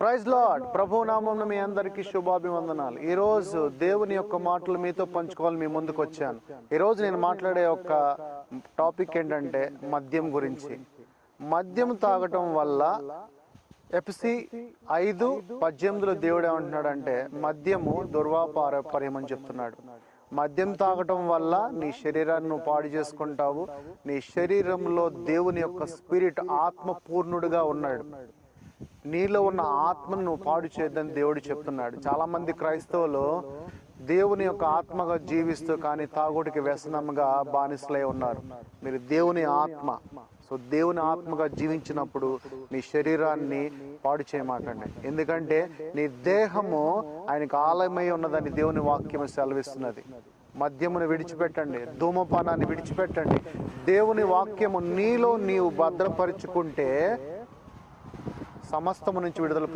Praise lord. ప్రభు నామమున మీ అందరికీ శుభాభివందనాలు. ఈరోజు దేవుని యొక్క మాటలు మీతో పంచుకోవాలి మీ ముందుకు వచ్చాను. ఈరోజు నేను మాట్లాడే ఒక టాపిక్ ఏంటంటే మద్యం గురించి. మద్యం తాగటం వల్ల ఎఫ్సి 5:18 దేవుడు ఏమంటున్నాడంటే మద్యము దుర్వాపారపర్యం అని చెప్తున్నాడు. మద్యం తాగటం వల్ల నీ శరీరాన్ని నువ్వు పాడు చేసుకుంటావు. నీ శరీరంలో దేవుని యొక్క స్పిరిట్ ఆత్మ పూర్ణుడుగా ఉన్నాడు. నీలో ఉన్న ఆత్మను నువ్వు పాడు చేయొద్దని దేవుడు చెప్తున్నాడు. చాలా మంది క్రైస్తవులు దేవుని యొక్క ఆత్మగా జీవిస్తూ కానీ తాగుడికి వ్యసనంగా బానిసలై ఉన్నారు. మీరు దేవుని ఆత్మ, సో దేవుని ఆత్మగా జీవించినప్పుడు నీ శరీరాన్ని పాడు చేయమాకండి. ఎందుకంటే నీ దేహము ఆయనకు ఆలయమై ఉన్నదని దేవుని వాక్యము సెలవిస్తున్నది. మద్యమును విడిచిపెట్టండి, ధూమపానాన్ని విడిచిపెట్టండి. దేవుని వాక్యము నీలో నీవు భద్రపరుచుకుంటే సమస్తము నుంచి విడుదల